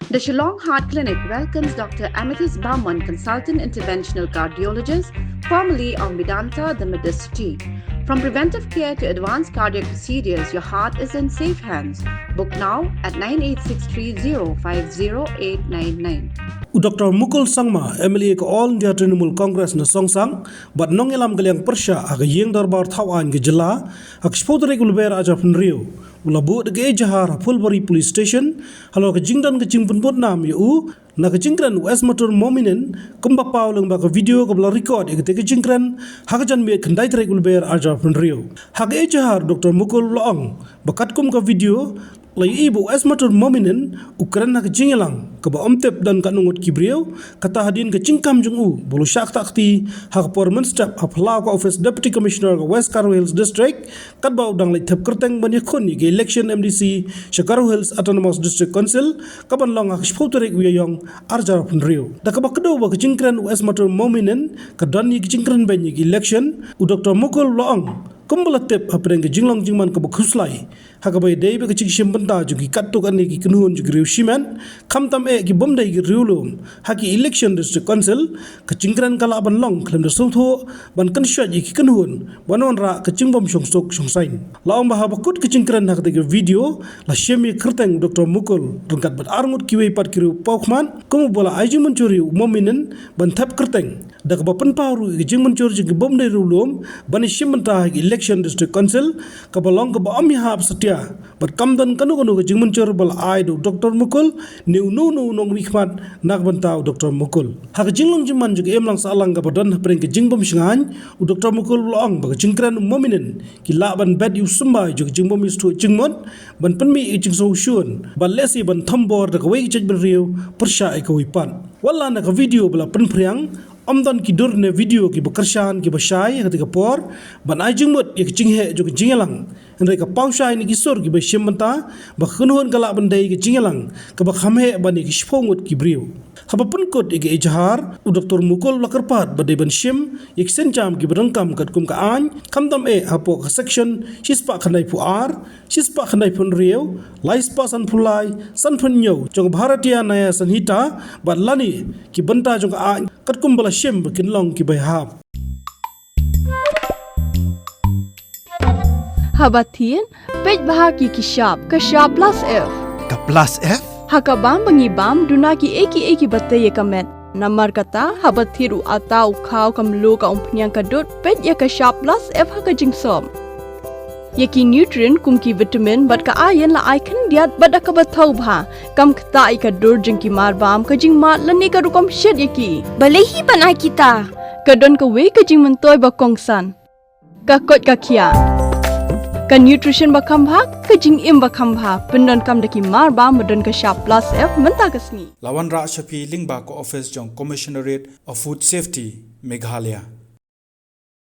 The Shillong Heart Clinic welcomes Dr. Amethyst Bauman, consultant interventional cardiologist, formerly of Medanta, the Medicity. From preventive care to advanced cardiac procedures, your heart is in safe hands. Book now at 9863050899. Dr. Mukul Sangma, Emily ko All India Trinamool Congress na songsang, but nong ilam galang Pyrshah aga yeng darbar tawan ke jela, ak spodre kulber aja penrio, ulabu de Ejahar Phulbari police station, halo ke Jingkren ke Pynbudnam yu, na ke Jingkren West motor Mominin, kumba paulang ba ke video ke bela record ke Jingkren, hakajan me kendai tre kulber aja penrio. Hak Ejahar Dr. Mukul loong, bakat kum ke video, lai ibu esmatur Mominin Ukraine nak jingelang ke ba omtep dan kanungut kibriau kata hadin ke cingkam jungu bolu syak takti hak porman step apla ko office deputy commissioner ke West Kyrwoh Hills district kat ba udang lai thep kerteng ban yakun ke election MDC Kyrwoh Hills autonomous district council kaban long hak spotorek wiyong arjar punrio da ka ba kedo ba ke Jingkren esmatur Mominin ke dan ke Jingkren ban ke election u Dr. Mukul loong kumbalatep apreng ke jinglang jingman ke bakhuslai hakabai dei be ke chikshim banta jugi kattuk ani ki kunhun jugi riu shiman khamtam e ki bomdai ki riulum haki election district council ke Jingkren kala ban long klem da sotho ban kan shaj ki kunhun banon ra ke jingbom shongsok shongsain laom ba habakut ke Jingkren hak de video la shemi kerteng Dr. Mukul rungkat bat arngut kiwei pat kiru pokman kum bola aji mencuri Mominin ban thap kerteng dak ba penparu ke jing mencuri jugi bomdai riulum ban shim banta election district council kabalong ka ba amihab satya but kamdan kanu ke jingmuncur bal ai do Dr. Mukul new nong rikmat nak bantau Dr. Mukul hak jinglong jiman juga emlang salang ka badan preng ke jingbom singan u Dr. Mukul long ba Jingkren Mominin ki laban bed yu sumbai juga jingbom istu jingmon ban penmi i jingso shun ban lesi ban thambor da wei jej ban riu Pyrshah e ko wipan wala na ka video bala penpriang amdan ki durne video ki bekershan ki besyai ketika por ban ajingmut ya jinghe juga jingelang ndai ka paushai ni kisur ki besyem menta ba khunhun kala bandai ki jingelang ka ba khamhe bani ki shpongut ki briu habapun kot ege Ejahar u Dr. Mukul lakarpat badai ban shim yek senjam ki berengkam kat kum ka an khamdam e apo ka section shispa khanai pu ar shispa khanai pun riu laispa san phulai san phun nyau jong bharatiya naya sanhita ban lani ki banta jong an kat kum bala shim bakin long ki bai hab Habatin pej bahagi ki shop ka shop plus f Ka plus F? hakabam bangibam duna ki eki batte ye kamet namar kata habathiru atau khau kamlu ka umpnyang kadut pej ya ka shop plus f haka jingsom yeki nutrient kum ki vitamin bat ka iron la icon diat bada ka bathau bha kam khta i ka dur jingki mar bam ka jingma lani ka rukom shed yeki balehi bana kita kadon ka we ka jing mentoy ba kongsan ka kot ka khia ka nutrition ba khambha ka jing im ba khambha pendon kam daki mar ba modon ka shop plus f menta kasni Lawan Ra Shafi Lingba ko office jong commissionerate of food safety Meghalaya